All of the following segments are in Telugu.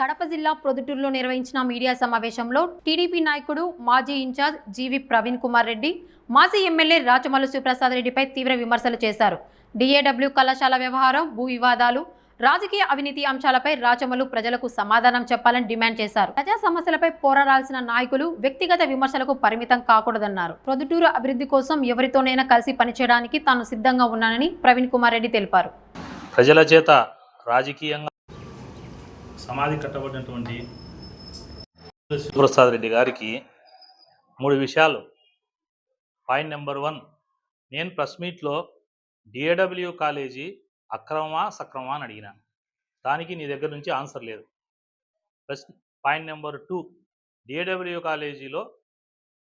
కడప జిల్లా ప్రొద్దుటూరులో నిర్వహించిన మీడియా సమావేశంలో టీడీపీ నాయకుడు మాజీ ఇన్ఛార్జ్ జీవి ప్రవీణ్ కుమార్ రెడ్డి మాజీ ఎమ్మెల్యే రాచమల్లు శివప్రసాద్ రెడ్డిపై తీవ్ర విమర్శలు చేశారు. డిఏడబ్ల్యూ కళాశాల వ్యవహారం, భూ వివాదాలు, రాజకీయ అవినీతి అంశాలపై రాచమల్లు ప్రజలకు సమాధానం చెప్పాలని డిమాండ్ చేశారు. ప్రజా సమస్యలపై పోరాడాల్సిన నాయకులు వ్యక్తిగత విమర్శలకు పరిమితం కాకూడదన్నారు. ప్రొద్దుటూరు అభివృద్ధి కోసం ఎవరితోనైనా కలిసి పనిచేయడానికి తాను సిద్ధంగా ఉన్నానని ప్రవీణ్ కుమార్ రెడ్డి తెలిపారు. ప్రజల చేత రాజకీయంగా సమాధి కట్టబడినటువంటి శివప్రసాద్ రెడ్డి గారికి 3 విషయాలు. పాయింట్ నెంబర్ 1, నేను ప్రెస్ మీట్లో డిఏడబ్ల్యూ కాలేజీ అక్రమమా సక్రమమా అని అడిగిన, దానికి నీ దగ్గర నుంచి ఆన్సర్ లేదు. పాయింట్ నెంబర్ 2, డిఏడబ్ల్యూ కాలేజీలో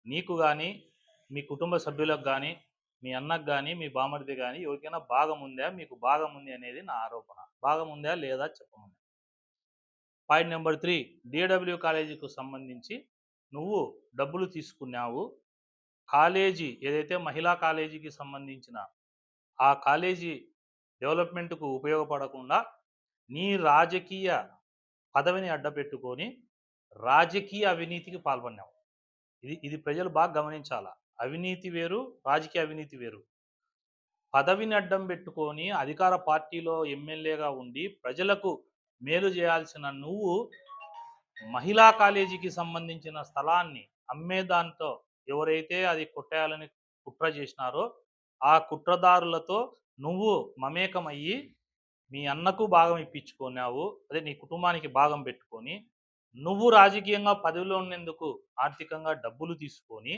నీకు కానీ, మీ కుటుంబ సభ్యులకు కానీ, మీ అన్నకు కానీ, మీ బామర్ది కానీ ఎవరికైనా భాగం ఉందా, మీకు భాగం ఉంది అనేది నా ఆరోపణ. భాగం ఉందా లేదా చెప్పమని. పాయింట్ నెంబర్ 3, డిఏడబ్ల్యూ కాలేజీకి సంబంధించి నువ్వు డబ్బులు తీసుకున్నావు. కాలేజీ ఏదైతే మహిళా కాలేజీకి సంబంధించిన ఆ కాలేజీ డెవలప్మెంట్కు ఉపయోగపడకుండా నీ రాజకీయ పదవిని అడ్డపెట్టుకొని రాజకీయ అవినీతికి పాల్పడినావు. ఇది ప్రజలు బాగా గమనించాలా. అవినీతి వేరు, రాజకీయ అవినీతి వేరు. పదవిని అడ్డం పెట్టుకొని అధికార పార్టీలో ఎమ్మెల్యేగా ఉండి ప్రజలకు మేలు చేయాల్సిన నువ్వు మహిళా కాలేజీకి సంబంధించిన స్థలాన్ని అమ్మేదాంతో ఎవరైతే అది కొట్టేయాలని కుట్ర చేసినారో ఆ కుట్రదారులతో నువ్వు మమేకమయ్యి మీ అన్నకు భాగం ఇప్పించుకున్నావు. అదే నీ కుటుంబానికి భాగం పెట్టుకొని నువ్వు రాజకీయంగా పదవిలో ఉన్నందుకు ఆర్థికంగా డబ్బులు తీసుకొని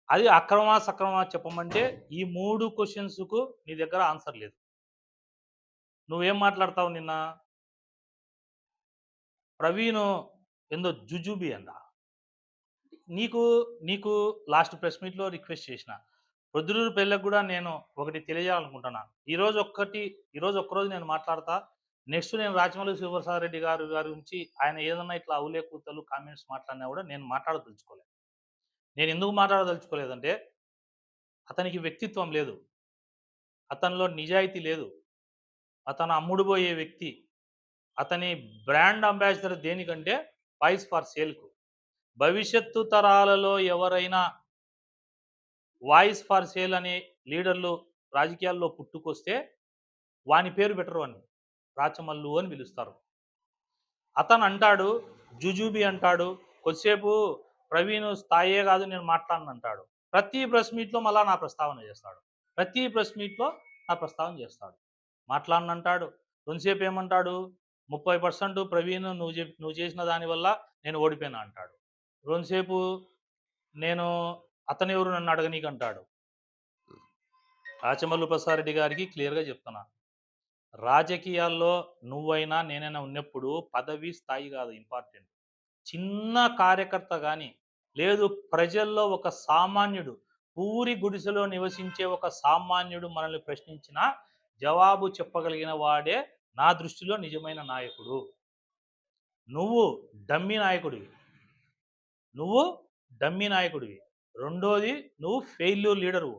అది అక్రమా సక్రమా చెప్పమంటే ఈ 3 క్వశ్చన్స్కు నీ దగ్గర ఆన్సర్ లేదు. నువ్వేం మాట్లాడతావు? నిన్న ప్రవీణ్ ఏందో జుజుబి అంట. నీకు లాస్ట్ ప్రెస్ మీట్లో రిక్వెస్ట్ చేసిన ప్రొద్దుటూరు పెళ్ళకు కూడా నేను ఒకటి తెలియజేయాలనుకుంటున్నా. ఈరోజు ఒక్కరోజు నేను మాట్లాడతా. నెక్స్ట్ నేను రాచమల్లు శివప్రసాద్ రెడ్డి గారి గురించి ఆయన ఏదన్నా ఇట్లా అవులే కూతలు కామెంట్స్ మాట్లాడినా కూడా నేను మాట్లాడదలుచుకోలేదు. నేను ఎందుకు మాట్లాడదలుచుకోలేదంటే అతనికి వ్యక్తిత్వం లేదు, అతనిలో నిజాయితీ లేదు, అతను అమ్ముడుపోయే వ్యక్తి. అతని బ్రాండ్ అంబాసిడర్ దేనికంటే వాయిస్ ఫర్ సేల్కు. భవిష్యత్తు తరాలలో ఎవరైనా వాయిస్ ఫర్ సేల్ అనే లీడర్లు రాజకీయాల్లో పుట్టుకొస్తే వాని పేరు పెట్టరు, అని రాచమల్లు అని పిలుస్తారు. అతను అంటాడు జుజుబి అంటాడు, కొద్దిసేపు ప్రవీణ్ స్థాయే కాదు నేను మాట్లాడను అంటాడు. ప్రతి ప్రెస్ మీట్లో మళ్ళీ నా ప్రస్తావన చేస్తాడు. మాట్లాడనంటాడు. కొంతసేపు ఏమంటాడు, 30% ప్రవీణ్ నువ్వు చేసిన దానివల్ల నేను ఓడిపోయినా అంటాడు. రెండుసేపు నేను అతను ఎవరు నన్ను అడగనీకి అంటాడు. రాచమల్లు ప్రసాద్ రెడ్డి గారికి క్లియర్గా చెప్తున్నా, రాజకీయాల్లో నువ్వైనా నేనైనా ఉన్నప్పుడు పదవి స్థాయి కాదు ఇంపార్టెంట్. చిన్న కార్యకర్త కానీ లేదు, ప్రజల్లో ఒక సామాన్యుడు, పూరి గుడిసెలో నివసించే ఒక సామాన్యుడు మనల్ని ప్రశ్నించినా జవాబు చెప్పగలిగిన వాడే నా దృష్టిలో నిజమైన నాయకుడు. నువ్వు డమ్మీ నాయకుడివి. రెండోది, నువ్వు ఫెయిల్యూర్ లీడరు.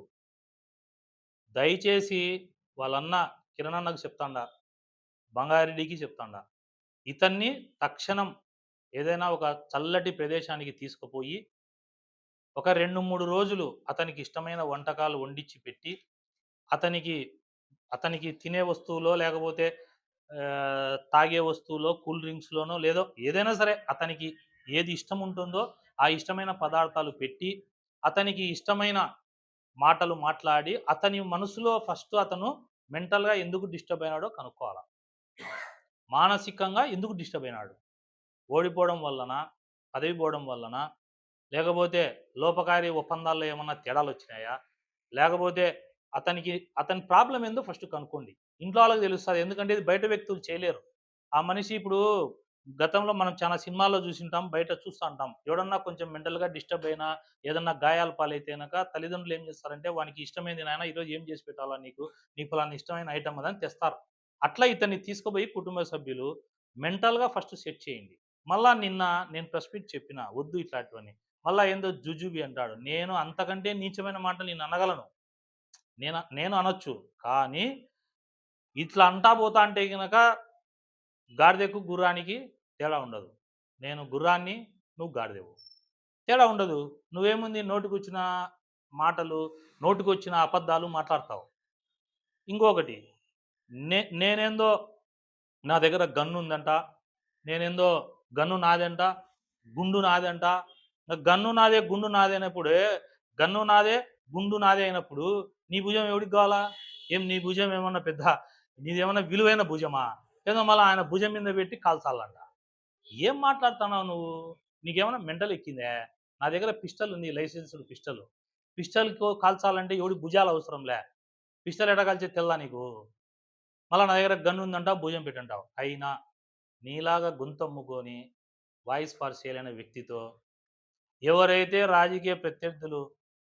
దయచేసి వాళ్ళన్న కిరణ్ అన్నకు చెప్తాండా, బంగారెడ్డికి చెప్తాండా, ఇతన్ని తక్షణం ఏదైనా ఒక చల్లటి ప్రదేశానికి తీసుకుపోయి ఒక 2-3 రోజులు అతనికి ఇష్టమైన వంటకాలు వండించి పెట్టి అతనికి తినే వస్తువులో లేకపోతే తాగే వస్తువులో కూల్ డ్రింక్స్లోనో లేదో ఏదైనా సరే అతనికి ఏది ఇష్టం ఉంటుందో ఆ ఇష్టమైన పదార్థాలు పెట్టి అతనికి ఇష్టమైన మాటలు మాట్లాడి అతని మనసులో ఫస్ట్ అతను మెంటల్గా ఎందుకు డిస్టర్బ్ అయినాడో కనుక్కోవాలి. మానసికంగా ఎందుకు డిస్టర్బ్ అయినాడు? ఓడిపోవడం వలన, పదవి పోవడం వలన, లేకపోతే లోపకారి ఒప్పందాల్లో ఏమన్నా తేడాలు వచ్చినాయా, లేకపోతే అతని ప్రాబ్లం ఏందో ఫస్ట్ కనుక్కోండి. ఇంట్లో వాళ్ళకి తెలుస్తుంది, ఎందుకంటే ఇది బయట వ్యక్తులు చేయలేరు. ఆ మనిషి ఇప్పుడు గతంలో మనం చాలా సినిమాల్లో చూసింటాం, బయట చూస్తూ ఉంటాం. ఎవడన్నా కొంచెం మెంటల్గా డిస్టర్బ్ అయినా ఏదన్నా గాయాల పాలైతే కనుక తల్లిదండ్రులు ఏం చేస్తారంటే వానికి ఇష్టమైంది నాయన ఈరోజు ఏం చేసి పెట్టాలా నీకు ఫలానా ఇష్టమైన ఐటమ్ అదని తెస్తారు. అట్లా ఇతన్ని తీసుకుపోయి కుటుంబ సభ్యులు మెంటల్గా ఫస్ట్ సెట్ చేయండి. మళ్ళా నిన్న నేను ప్రెస్ మీట్ చెప్పిన వద్దు ఇట్లాంటివన్నీ. మళ్ళీ ఏందో జుజుబి అంటాడు. నేను అంతకంటే నీచమైన మాటలు నేను అనగలను, నేను అనొచ్చు. కానీ ఇట్లా అంటా పోతా అంటే కనుక గాడిదకు గుర్రానికి తేడా ఉండదు. నేను గుర్రాన్ని, నువ్వు గాడిదవు. తేడా ఉండదు. నువ్వేముంది నోటికొచ్చిన మాటలు, నోటికొచ్చిన అబద్ధాలు మాట్లాడతావు. ఇంకొకటి నేనేందో నా దగ్గర గన్నుందంట, నేనేందో గన్ను నాదంట, గుండు నాదంట. గన్ను నాదే, గుండు నాదే అయినప్పుడే గన్ను నాదే, గుండు నాదే అయినప్పుడు నీ భుజం ఎవడికి కావాలా? ఏం నీ భుజం ఏమన్నా పెద్ద నీదేమన్నా విలువైన భుజమా? ఏదో మళ్ళీ ఆయన భుజం మీద పెట్టి కాల్చాలంట. ఏం మాట్లాడుతున్నావు నువ్వు? నీకేమన్నా మెంటల్ ఎక్కిందే? నా దగ్గర పిస్టల్ ఉంది, లైసెన్స్డ్ పిస్టల్. పిస్టల్‌కో కాల్చాలంటే ఎవడి భుజాలు అవసరంలే. పిస్టల్ ఎట్ట కాల్చేది తెల్దా నీకు? మళ్ళా నా దగ్గర గన్ ఉందంటావు, భుజం పెట్టంటావు. అయినా నీలాగా గొంతమ్ముకొని వాయిస్ ఫార్ సేల్ అనే వ్యక్తితో ఎవరైతే రాజకీయ ప్రత్యర్థులు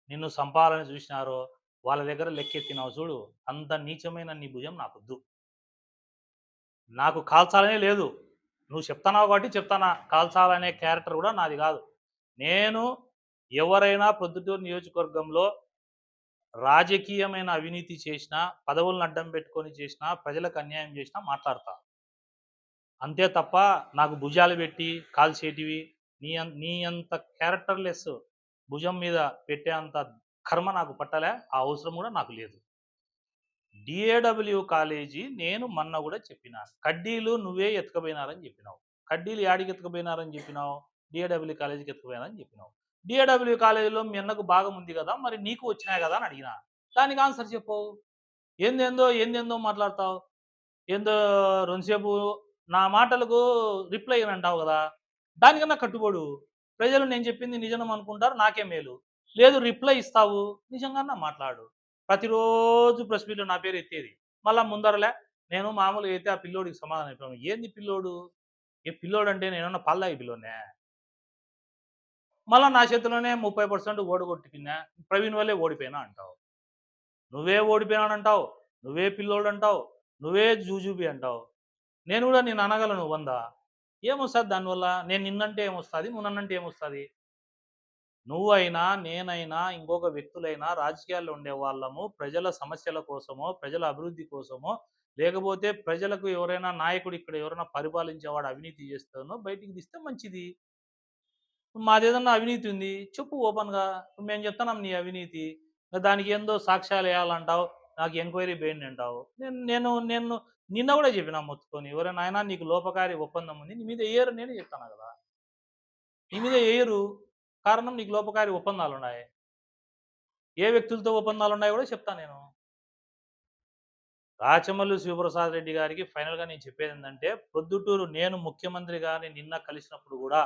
నిన్ను సంపాలని చూసినారో వాళ్ళ దగ్గర లెక్కెత్తినావు చూడు, అంత నీచమైన నీ భుజం నాకొద్దు. నాకు కాల్చాలనే లేదు. నువ్వు చెప్తున్నావు కాబట్టి చెప్తానా. కాల్చాలనే క్యారెక్టర్ కూడా నాది కాదు. నేను ఎవరైనా ప్రొద్దుటూరు నియోజకవర్గంలో రాజకీయమైన అవినీతి చేసినా, పదవులను అడ్డం పెట్టుకొని చేసినా, ప్రజలకు అన్యాయం చేసినా మాట్లాడతా. అంతే తప్ప నాకు భుజాలు పెట్టి కాల్చేటివి నీ అంత క్యారెక్టర్‌లెస్ భుజం మీద పెట్టే అంత కర్మ నాకు పట్టలే. ఆ అవసరం కూడా నాకు లేదు. డిఏడబ్ల్యూ కాలేజీ నేను మొన్న కూడా చెప్పిన. కడ్డీలు నువ్వే ఎత్తుకుపోయినారని చెప్పినావు. కడ్డీలు యాడికి ఎత్తుకుపోయినారని చెప్పినావు? డిఏడబ్ల్యూ కాలేజీకి ఎత్తుకుపోయినారని చెప్పినావు. డిఏడబ్ల్యూ కాలేజీలో మీ అన్నకు భాగం ఉంది కదా! మరి నీకు వచ్చినాయి కదా అని అడిగినా. దానికి ఆన్సర్ చెప్పు. ఏందేందో మాట్లాడతావు. ఏందో రొంసేపు నా మాటలకు రిప్లై ఇయ్యనంటావు గదా! దానికన్నా కట్టుబడు. ప్రజలు నేను చెప్పింది నిజం అనుకుంటారు. నాకే మేలు. లేదు రిప్లై ఇస్తావు. నిజంగానే మాట్లాడు. ప్రతిరోజు ప్రెస్ మీట్‌లో నా పేరు ఎత్తేది. మళ్ళా ముందరలే నేను మామూలుగా అయితే ఆ పిల్లోడికి సమాధానం చెప్పాను. ఏంది పిల్లోడు? ఏ పిల్లోడంటే నేనేమన్నా పాలు తాగే పిల్లోడినా? మళ్ళా నా చేతిలోనే 30% ఓడగొట్టుకున్నా. ప్రవీణ్ వల్లే ఓడిపోయినా అంటావు. నువ్వే ఓడిపోయినానంటావు. నువ్వే పిల్లోడంటావు. నువ్వే జూజూబి అంటావు. నేను గూడా నేను అనగలను 100. ఏమొస్తది దానివల్ల? నేను నిన్నంటే ఏమొస్తది? నువ్వు నన్నంటే ఏమొస్తది? నువ్వైనా, నేనైనా, ఇంకొక వ్యక్తులైనా రాజకీయాల్లో ఉండేవాళ్ళము ప్రజల సమస్యల కోసమో, ప్రజల అభివృద్ధి కోసమో, లేకపోతే ప్రజలకు ఎవరైనా నాయకుడు ఇక్కడ ఎవరైనా పరిపాలించేవాడు అవినీతి చేస్తానో బయటికి తీస్తే మంచిది. మాదేదన్నా అవినీతి ఉంది. చెప్పు ఓపెన్‌గా. మేము చెప్తున్నాం నీ అవినీతి. దానికి ఏందో సాక్ష్యాలేయాలంటావు. నాకు ఎంక్వైరీ బెయిల్ అంటావు. నేను నేను నేను నిన్న గూడా చెప్పినా మొత్తుకొని. "ఒరేయ్ నాయనా నీకు లోపకారి ఒప్పందం ఉంది. నీ మీద ఎయ్యరని నేనే చెప్తున్నా గదా! నీ మీద ఎయ్యరు. కారణం నీకు లోపకారి ఒప్పందాలున్నాయి. ఏ వ్యక్తులతో ఒప్పందాలున్నాయో గూడా చెప్తా నేను." రాచమల్లు శివప్రసాద్ రెడ్డి గారికి ఫైనల్‌గా నేను చెప్పేదేందంటే, ప్రొద్దుటూరు నేను ముఖ్యమంత్రి గారిని నిన్న కలిసినప్పుడు గూడా,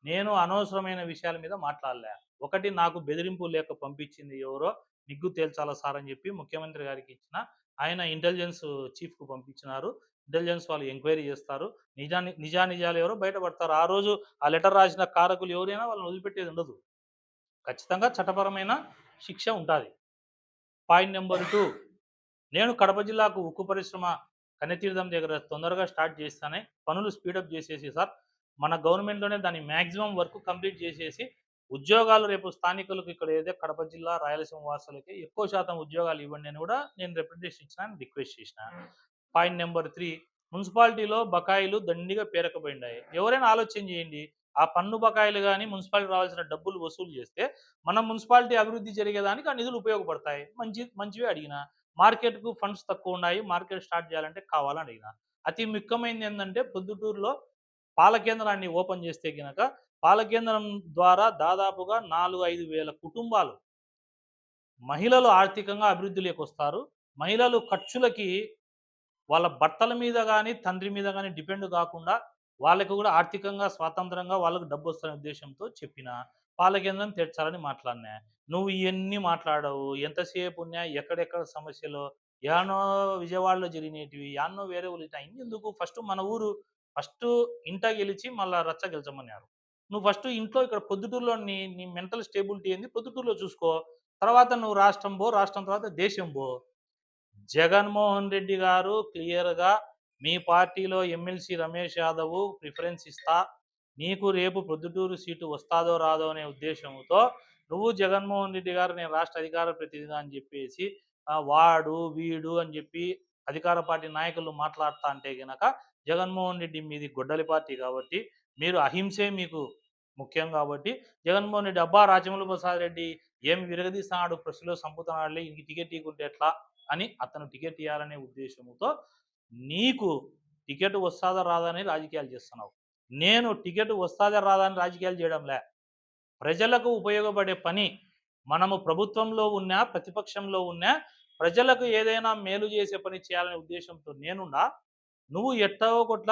నేను అనవసరమైన విషయాల మీద మాట్లాడలే. ఒకటి నాకు బెదిరింపు లేఖ పంపించింది ఎవరో నిగ్గు తేల్చాలా సార్ అని చెప్పి ముఖ్యమంత్రి గారికి ఇచ్చిన. ఆయన ఇంటెలిజెన్స్ చీఫ్‌కు పంపించినారు. ఇంటెలిజెన్స్ వాళ్ళు ఎంక్వైరీ చేస్తారు. నిజానిజాలు ఎవరో బయటపడతారు. ఆ రోజు ఆ లెటర్ రాసిన కారకులు ఎవరైనా వాళ్ళని వదిలిపెట్టేది ఉండదు. ఖచ్చితంగా చట్టపరమైన శిక్ష ఉంటాది. పాయింట్ నంబర్ 2 నేను కడప జిల్లాకు ఉక్కు పరిశ్రమ కన్నెతీర్థం దగ్గర తొందరగా స్టార్ట్ చేస్తానే పనులు స్పీడప్ చేసేసి సార్ మన గవర్నమెంట్‌లోనే దాన్ని మాక్సిమం వర్క్ కంప్లీట్ చేసేసి ఉద్యోగాలు రేపు స్థానికులకు ఇక్కడ ఏదైతే కడప జిల్లా, రాయలసీమ వాసులకి ఎక్కువ శాతం ఉద్యోగాలు ఇవ్వండి అని కూడా నేను రిప్రజెంటేషన్ ఇచ్చినా, రిక్వెస్ట్ చేసిన. పాయింట్ నంబర్ 3 మున్సిపాలిటీలో బకాయిలు దండిగా పేరకపోయిండాయి. ఎవరైనా ఆలోచన చేయండి. ఆ పన్ను బకాయిలు గాని, మున్సిపాలిటీకి రావాల్సిన డబ్బులు వసూలు చేస్తే మన మున్సిపాలిటీ అభివృద్ధి జరిగేదానికి ఆ నిధులు ఉపయోగపడతాయి. మంచివే అడిగిన. మార్కెట్‌కు ఫండ్స్ తక్కువున్నాయి. మార్కెట్ స్టార్ట్ చేయాలంటే కావాలని అడిగిన. అతి ముఖ్యమైనది ఏందంటే పొద్దుటూరులో పాల కేంద్రాన్ని ఓపెన్ చేస్తే గనక పాల కేంద్రం ద్వారా దాదాపుగా 4, 5 వేల కుటుంబాలు మహిళలు ఆర్థికంగా అభివృద్ధిలోకి వస్తారు. మహిళలు ఖర్చులకి వాళ్ళ భర్తల మీద గాని, తండ్రి మీద గాని డిపెండ్ కాకుండా వాళ్ళకి కూడా ఆర్థికంగా స్వాతంత్రంగా వాళ్ళకి డబ్బొస్తదనే ఉద్దేశ్యంతో చెప్పిన. పాల కేంద్రం తెరచాలని మాట్లాడినా. నువ్వు ఇయన్నీ మాట్లాడవు. ఎంతసేపు ఉన్నా ఎక్కడెక్కడ సమస్యలో యాడనో విజయవాడలో జరిగినేటివి, యాడనో వేరే ఊర్లో అయన్నెందుకు ఫస్టు ఇంట గెలిచి మళ్ళా రచ్చ గెలిచమన్నారు. నువ్వు ఫస్ట్ ఇంట్లో ఇక్కడ పొద్దుటూరులో నీ నీ మెంటల్ స్టేబిలిటీ ఏంది పొద్దుటూరులో చూసుకో. తర్వాత నువ్వు రాష్ట్రం పో. రాష్ట్రం తర్వాత దేశం పో. జగన్మోహన్ రెడ్డి గారు క్లియర్‌గా మీ పార్టీలో ఎమ్మెల్సీ రమేష్ యాదవ్ ప్రిఫరెన్స్ ఇస్తా. నీకు రేపు ప్రొద్దుటూరు సీటు వస్తాదో రాదో అనే ఉద్దేశంతో నువ్వు జగన్మోహన్ రెడ్డి గారు నేను రాష్ట్ర అధికార ప్రతినిధిగా అని చెప్పేసి వాడు, వీడు అని చెప్పి అధికార పార్టీ నాయకులు మాట్లాడుతా అంటే గనక జగన్మోహన్ రెడ్డి మీది గొడ్డలి పార్టీ కాబట్టి మీరు అహింసే మీకు ముఖ్యం కాబట్టి జగన్మోహన్ రెడ్డి అబ్బా రాజమౌళి ప్రసాద్ రెడ్డి ఏమి విరగదీస్తున్నాడు ప్రెస్లో సంపుతున్నాడులే ఇంక టికెట్ ఇవ్వకుంటే ఎట్లా అని అతను టికెట్ ఇవ్వాలనే ఉద్దేశంతో నీకు టికెట్ వస్తుందా రాదా అని రాజకీయాలు చేస్తున్నావు. నేను టికెట్ వస్తుందా రాదా అని రాజకీయాలు చేయడంలే. ప్రజలకు ఉపయోగపడే పని మనము ప్రభుత్వంలో ఉన్నా ప్రతిపక్షంలో ఉన్నా ప్రజలకు ఏదైనా మేలు చేసే పని చేయాలనే ఉద్దేశంతో నేనుండా. నువ్వు ఎట్టో కొట్ల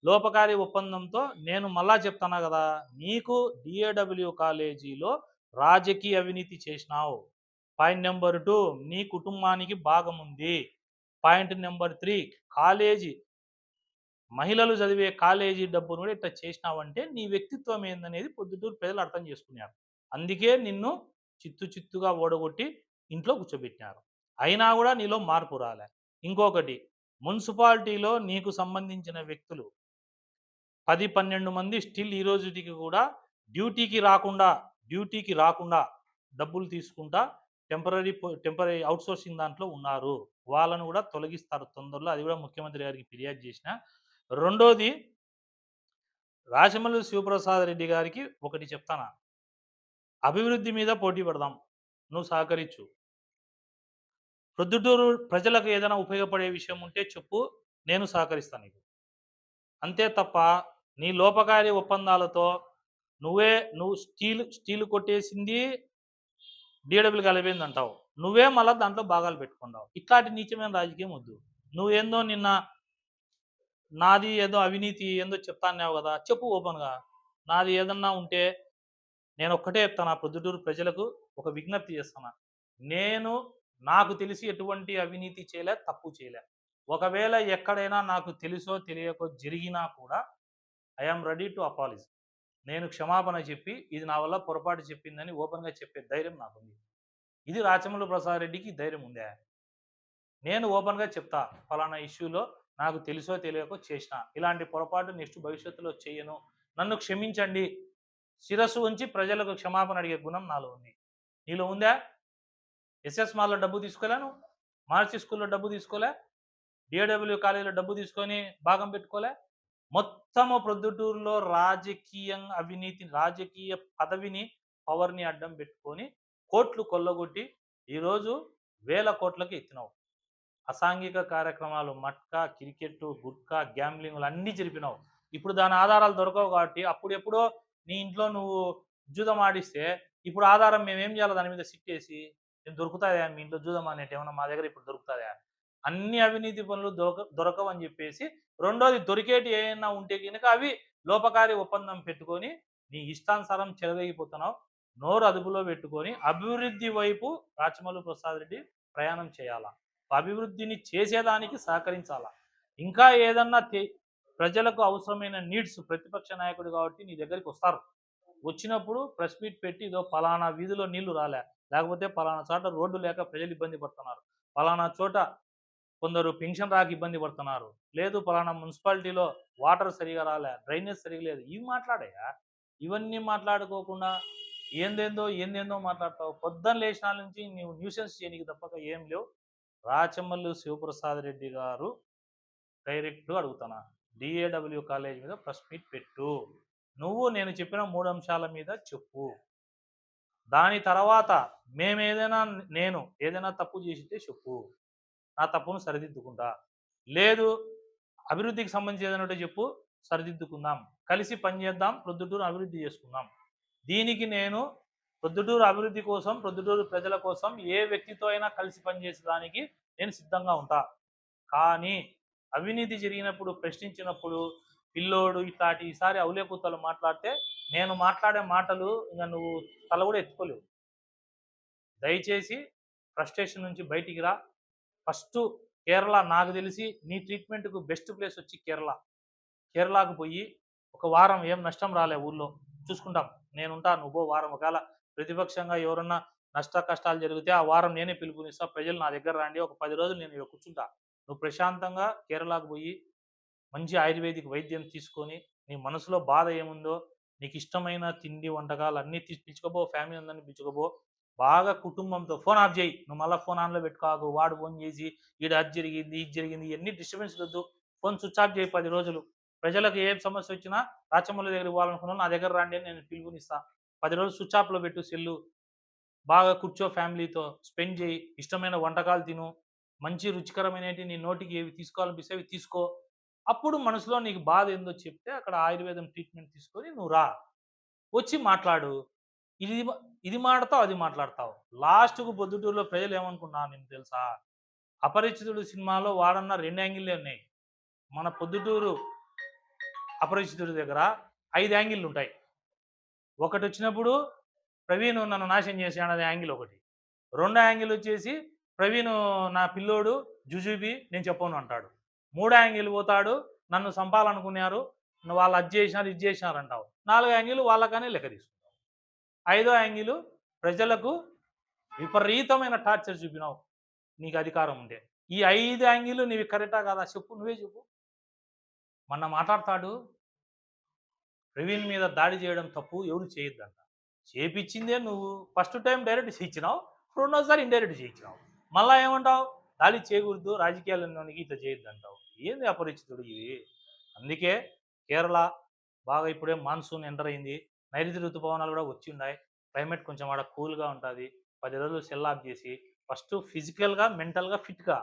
లోపకారి ఒప్పందంతో నేను మళ్ళా చెప్తున్నా కదా, నీకు డిఏడబ్ల్యూ కాలేజీలో రాజకీయ అవినీతి చేసినావు. పాయింట్ నెంబర్ 2 నీ కుటుంబానికి భాగం ఉంది. పాయింట్ నెంబర్ 3 కాలేజీ మహిళలు చదివే కాలేజీ డబ్బును కూడా ఇట్లా చేసినావంటే నీ వ్యక్తిత్వం ఏందనేది పొద్దుటూరు ప్రజలు అర్థం చేసుకున్నారు. అందుకే నిన్ను చిత్తుగా ఓడగొట్టి ఇంట్లో కూర్చోబెట్టినారు. అయినా కూడా నీలో మార్పు రాలే. ఇంకొకటి, మున్సిపాలిటీలో నీకు సంబంధించిన వ్యక్తులు 10-12 మంది స్టిల్ ఈ రోజుకి కూడా డ్యూటీకి రాకుండా డబ్బులు తీసుకుంటా టెంపరీ అవుట్సోర్సింగ్ దాంట్లో ఉన్నారు. వాళ్ళను కూడా తొలగిస్తారు తొందరలో. అది కూడా ముఖ్యమంత్రి గారికి ఫిర్యాదు చేసిన. రెండోది, రాజమల్లు శివప్రసాద్ రెడ్డి గారికి ఒకటి చెప్తానా, అభివృద్ధి మీద పోటీ పడదాం, నువ్వు సహకరించు. ప్రొద్దుటూరు ప్రజలకు ఏదైనా ఉపయోగపడే విషయం ఉంటే చెప్పు, నేను సహకరిస్తాను నీకు. అంతే తప్ప నీ లోపకారి ఒప్పందాలతో నువ్వు స్టీల్ కొట్టేసింది డిఏడబ్ల్యూ కలిపింది అంటావు, నువ్వే మళ్ళీ దాంట్లో భాగాలు పెట్టుకున్నావు. ఇట్లాంటి నీచమైన రాజకీయం వద్దు. నువ్వేందో నిన్న నాది ఏదో అవినీతి ఏందో చెప్తాన్నావు కదా, చెప్పు ఓపెన్గా. నాది ఏదన్నా ఉంటే నేను ఒక్కటే చెప్తాను, ప్రొద్దుటూరు ప్రజలకు ఒక విజ్ఞప్తి చేస్తున్నా. నాకు తెలిసి ఎటువంటి అవినీతి చేయలే, తప్పు చేయలే. ఒకవేళ ఎక్కడైనా నాకు తెలుసో తెలియకో జరిగినా కూడా ఐఆమ్ రెడీ టు అపాలజీ. నేను క్షమాపణ చెప్పి ఇది నా వల్ల పొరపాటు చెప్పిందని ఓపెన్గా చెప్పే ధైర్యం నాకుంది. ఇది రాచమల్లు ప్రసాద్ రెడ్డికి ధైర్యం ఉందే? నేను ఓపెన్గా చెప్తా, ఫలానా ఇష్యూలో నాకు తెలుసో తెలియకో చేసిన ఇలాంటి పొరపాటు నెక్స్ట్ భవిష్యత్తులో చేయను, నన్ను క్షమించండి, శిరస్సు ఉంచి ప్రజలకు క్షమాపణ అడిగే గుణం నాలో ఉంది. నీలో ఉందా? ఎస్ఎస్ మాల్లో డబ్బు తీసుకోలేను, మహర్షి స్కూల్లో డబ్బు తీసుకోలే, డిఏడబ్ల్యూ కాలేజీలో డబ్బు తీసుకొని భాగం పెట్టుకోలే. మొత్తము ప్రొద్దుటూరులో రాజకీయ పదవిని, పవర్ని అడ్డం పెట్టుకొని కోట్లు కొల్లగొట్టి ఈరోజు వేల కోట్లకి ఎత్తినావు. అసాంఘిక కార్యక్రమాలు, మట్కా, క్రికెట్, గుట్కా, గ్యాంబ్లింగ్లు అన్నీ జరిపినావు. ఇప్పుడు దాని ఆధారాలు దొరకవు కాబట్టి అప్పుడెప్పుడో నీ ఇంట్లో నువ్వు జూదం ఆడిస్తే ఇప్పుడు ఆధారం మేమేం చేయాలి? దాని మీద సిట్టేసి దొరుకుతాయా మీ ఇంట్లో జూదం అనేటి ఏమన్నా మా దగ్గర ఇప్పుడు దొరుకుతాయా? అన్ని అవినీతి పనులు దొరకవని చెప్పేసి, రెండోది దొరికేటి ఏమైనా ఉంటే కనుక అవి లోపకారి ఒప్పందం పెట్టుకొని నీ ఇష్టానుసారం చెలవేగిపోతున్నావు. నోరు అదుపులో పెట్టుకొని అభివృద్ధి వైపు రాచమల్లు ప్రసాద్ రెడ్డి ప్రయాణం చేయాలా, అభివృద్ధిని చేసేదానికి సహకరించాలా. ఇంకా ఏదన్నా ప్రజలకు అవసరమైన నీడ్స్, ప్రతిపక్ష నాయకుడు కాబట్టి నీ దగ్గరికి వస్తారు. వచ్చినప్పుడు ప్రెస్ మీట్ పెట్టి ఇదో పలానా వీధిలో నీళ్లు రాలే, లేకపోతే పలానా చోట రోడ్డు లేక ప్రజలు ఇబ్బంది పడుతున్నారు, పలానా చోట కొందరు పెన్షన్ రాక ఇబ్బంది పడుతున్నారు, లేదు పలానా మున్సిపాలిటీలో వాటర్ సరిగా రాలే, డ్రైనేజ్ సరిగా లేదు, ఇవి మాట్లాడాయా? ఇవన్నీ మాట్లాడుకోకుండా ఏందేందో మాట్లాడతావు. పొద్దున్న లేచిన నుంచి నీవు న్యూసెన్స్ చేయనికి తప్పక ఏం లేవు. రాచమల్లు శివప్రసాద్ రెడ్డి గారు డైరెక్ట్ అడుగుతున్నా, డిఏడబ్ల్యూ కాలేజ్ మీద ప్రెస్ మీట్ పెట్టు. నువ్వు నేను చెప్పిన 3 అంశాల మీద చెప్పు. దాని తర్వాత నేను ఏదైనా తప్పు చేసితే చెప్పు, నా తప్పును సరిదిద్దుకుంటా. లేదు అభివృద్ధికి సంబంధించి ఏదైనా చెప్పు, సరిదిద్దుకుందాం, కలిసి పనిచేద్దాం, ప్రొద్దుటూరు అభివృద్ధి చేసుకుందాం. దీనికి నేను ప్రొద్దుటూరు అభివృద్ధి కోసం, ప్రొద్దుటూరు ప్రజల కోసం ఏ వ్యక్తితో అయినా కలిసి పనిచేసేదానికి నేను సిద్ధంగా ఉంటా. కానీ అవినీతి జరిగినప్పుడు, ప్రశ్నించినప్పుడు పిల్లోడు ఇట్లాంటి ఈసారి అవులేపుతలు మాట్లాడితే నేను మాట్లాడే మాటలు ఇంకా నువ్వు తల కూడా ఎత్తుకోలేవు. దయచేసి ఫ్రస్ట్రేషన్ నుంచి బయటికి రా. ఫస్ట్ కేరళ, నాకు తెలిసి నీ ట్రీట్మెంట్కు బెస్ట్ ప్లేస్ వచ్చి కేరళకు పోయి ఒక వారం, ఏం నష్టం రాలే, ఊళ్ళో చూసుకుంటాం, నేనుంటా, నువ్వు వారం. ఒకవేళ ప్రతిపక్షంగా ఎవరన్నా నష్ట కష్టాలు జరిగితే ఆ వారం నేనే పిలుపునిస్తా, ప్రజలు నా దగ్గర రండి, ఒక 10 రోజులు నేను ఇక్కడ కూర్చుంటా. నువ్వు ప్రశాంతంగా కేరళకు పోయి మంచి ఆయుర్వేదిక్ వైద్యం తీసుకొని నీ మనసులో బాధ ఏముందో, నీకు ఇష్టమైన తిండి వంటకాలు అన్నీ పిలుచుకోబో, ఫ్యామిలీ అందరినీ పిలుచుకోబో, బాగా కుటుంబంతో. ఫోన్ ఆఫ్ చేయి, నువ్వు మళ్ళీ ఫోన్ ఆన్లో పెట్టుకోకు, వాడు ఫోన్ చేసి ఈడ అది జరిగింది ఇది జరిగింది, ఇవన్నీ డిస్టర్బెన్స్ వద్దు. ఫోన్ స్విచ్ ఆఫ్ చేయి 10 రోజులు. ప్రజలకు ఏ సమస్య వచ్చినా రాచమల్లు దగ్గరికి పోవాలనుకున్నా నా దగ్గర రండి అని నేను పిలుపునిస్తా. 10 రోజులు స్విచ్ ఆఫ్‌లో పెట్టు సెల్లు. బాగా కూర్చో ఫ్యామిలీతో. స్పెండ్ చేయి. ఇష్టమైన వంటకాలు తిను. మంచి రుచికరమైనటివి నీ నోటికి ఏవి తీసుకోవాలనిపిస్తే అవి తీసుకో. అప్పుడు మనసులో నీకు బాధ ఏందో చెప్తే అక్కడ ఆయుర్వేదం ట్రీట్మెంట్ తీసుకొని నువ్వు రా. వచ్చి మాట్లాడు. ఇది మ ఇది మాటతావు, అది మాట్లాడతావు. లాస్ట్‌కు పొద్దుటూరులో ప్రజలు ఏమనుకున్నారు నీకు తెలుసా? 'అపరిచితుడు' సినిమాలో వాడన్న 2 యాంగిల్లే ఉన్నాయి. మన పొద్దుటూరు 'అపరిచితుడి' దగ్గర 5 యాంగిల్లుంటాయి. ఒకటొచ్చినప్పుడు ప్రవీణ్ నన్ను నాశనం చేశాడనే యాంగిల్ ఒకటి. రెండో యాంగిల్ వచ్చేసి ప్రవీణ్ నా పిల్లోడు జుజుబి నేను చెప్పను అంటాడు. మూడో యాంగిల్ పోతాడు నన్ను చంపాలనుకున్నారు. వాళ్ళు అది చేసినారు, ఇది చేసినారు అంటావు. నాలుగో యాంగిల్ వాళ్ళకనే లెక్క తీసుకుంటావు. ఐదో యాంగిల్ ప్రజలకు విపరీతమైన టార్చర్ చూపినావు నీకు అధికారం ఉంటే. ఈ 5 యాంగిల్ నీవి కరెక్టా కాదా చెప్పు, నువ్వే చెప్పు. మొన్న మాట్లాడతాడు ప్రవీణ్ మీద దాడి చేయడం తప్పు, ఎవరు చేయొద్దంట. చేపిచ్చిందే నువ్వు. ఫస్ట్ టైం డైరెక్ట్ చేయించినావు, రెండోసారి ఇండైరెక్ట్ చేయించినావు. మళ్ళా ఏమంటావు? దాడి చేయకూడదు, రాజకీయాల్లోనికి ఇట్లా చేయొద్దంటావు. ఏంది అపరిచితుడు ఇది? అందుకే కేరళ బాగా ఇప్పుడే మాన్సూన్ ఎంటర్ అయింది. నైరుతి ఋతుపవనాలు కూడా వచ్చి ఉన్నాయి. క్లైమేట్ కొంచెం ఆడ కూల్గా ఉంటుంది. 10 రోజులు సెల్ ఆఫ్ చేసి ఫస్ట్ ఫిజికల్గా మెంటల్గా ఫిట్గా,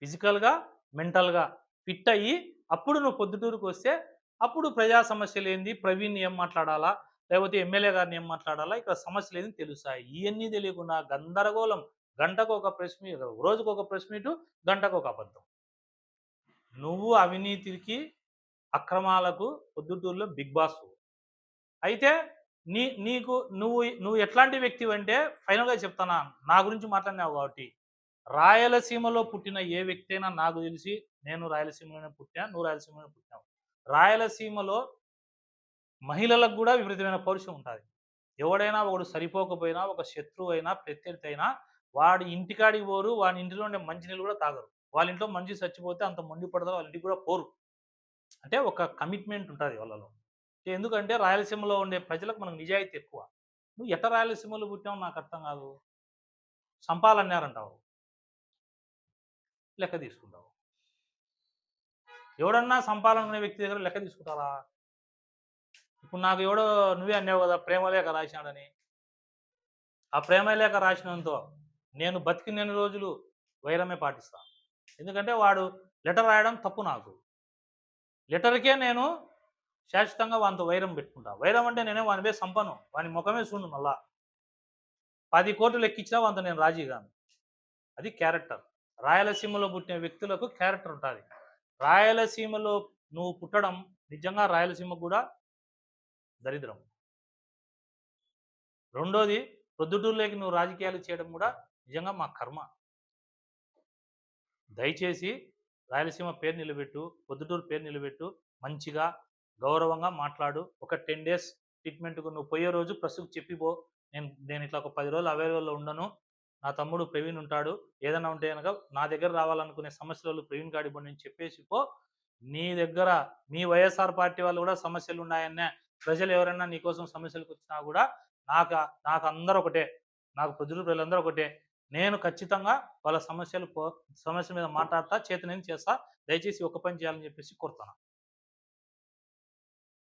ఫిజికల్గా మెంటల్గా ఫిట్ అయ్యి అప్పుడు నువ్వు పొద్దుటూరుకు వస్తే అప్పుడు ప్రజా సమస్యలు ఏంది, ప్రవీణ్ ఏం మాట్లాడాలా, లేకపోతే ఎమ్మెల్యే గారిని ఏం మాట్లాడాలా, ఇక్కడ సమస్యలు ఏంది తెలుస్తాయి. ఇవన్నీ తెలియకుండా గందరగోళం. గంటకు ఒక ప్రెస్ మీట్, రోజుకు ఒక ప్రెస్ మీటు, గంటకు ఒక అబద్ధం. నువ్వు అవినీతికి అక్రమాలకు పొద్దుటూరులో బిగ్ బాస్. అయితే నీకు నువ్వు ఎట్లాంటి వ్యక్తివి అంటే ఫైనల్గా చెప్తానా, నా గురించి మాట్లాడినావు కాబట్టి, రాయలసీమలో పుట్టిన ఏ వ్యక్తి అయినా నాకు తెలిసి, నేను రాయలసీమలోనే పుట్టా, నువ్వు రాయలసీమలోనే పుట్టావు. రాయలసీమలో మహిళలకు కూడా విపరీతమైన పౌరుషం ఉంటుంది. ఎవడైనా ఒకడు సరిపోకపోయినా, ఒక శత్రువు అయినా ప్రత్యర్థి అయినా వాడి ఇంటికాడికి పోరు, వాడి ఇంటిలో ఉండే మంచినీళ్ళు కూడా తాగరు. వాళ్ళ ఇంట్లో మనిషి చచ్చిపోతే అంత మొండి పడతారు, వాళ్ళ ఇంటికి కూడా పోరు. అంటే ఒక కమిట్మెంట్ ఉంటుంది వాళ్ళలో. ఎందుకంటే రాయలసీమలో ఉండే ప్రజలకు మనకు నిజాయితీ ఎక్కువ. నువ్వు ఎట్ట రాయలసీమలో పుట్టావు నాకు అర్థం కాదు. సంపాలన్నారంటావు, లెక్క తీసుకుంటావు. ఎవడన్నా సంపాలనుకునే వ్యక్తి దగ్గర లెక్క తీసుకుంటారా? ఇప్పుడు నాకు ఎవడో నువ్వే అన్నావు కదా ప్రేమలేఖ రాసినాడని. ఆ ప్రేమలేఖ రాసినంతో నేను బతికినన్ని రోజులు వైరమే పాటిస్తాను. ఎందుకంటే వాడు లెటర్ రాయడం తప్పు. నాకు లెటర్కే నేను శాశ్వతంగా వానితో వైరం పెట్టుకుంటా. వైరం అంటే నేనే వాని మీద సంపను, వాని ముఖమే చూడు. మళ్ళా 10 కోట్లు ఎక్కించినా వానితో నేను రాజీ కాను. అది క్యారెక్టర్. రాయలసీమలో పుట్టిన వ్యక్తులకు క్యారెక్టర్ ఉంటుంది. రాయలసీమలో నువ్వు పుట్టడం నిజంగా రాయలసీమకు కూడా దరిద్రం. రెండోది, ప్రొద్దుటూరులోకి నువ్వు రాజకీయాలు చేయడం కూడా నిజంగా మా కర్మ. దయచేసి రాయలసీమ పేరు నిలబెట్టు, పొద్దుటూరు పేరు నిలబెట్టు, మంచిగా గౌరవంగా మాట్లాడు. ఒక 10 డేస్ ట్రీట్మెంట్కు నువ్వు పోయే రోజు ప్రెస్కు చెప్పిపో, నేను ఇట్లా ఒక 10 రోజులు అవైలబుల్లో ఉండను, నా తమ్ముడు ప్రవీణ్ ఉంటాడు, ఏదైనా ఉంటే కనుక నా దగ్గర రావాలనుకునే సమస్యలు ప్రవీణ్ గాడి బట్టి నేను చెప్పేసి పో. నీ దగ్గర మీ వైఎస్ఆర్ పార్టీ వాళ్ళు కూడా సమస్యలు ఉన్నాయనే, ప్రజలు ఎవరైనా నీకోసం సమస్యలకు వచ్చినా కూడా నాకు అందరూ ఒకటే, నాకు ప్రజలు ప్రజలందరూ ఒకటే. నేను ఖచ్చితంగా వాళ్ళ సమస్య మీద మాట్లాడతా, చేతనేం చేస్తా. దయచేసి ఒక పని చేయాలని చెప్పేసి కోరుతాను.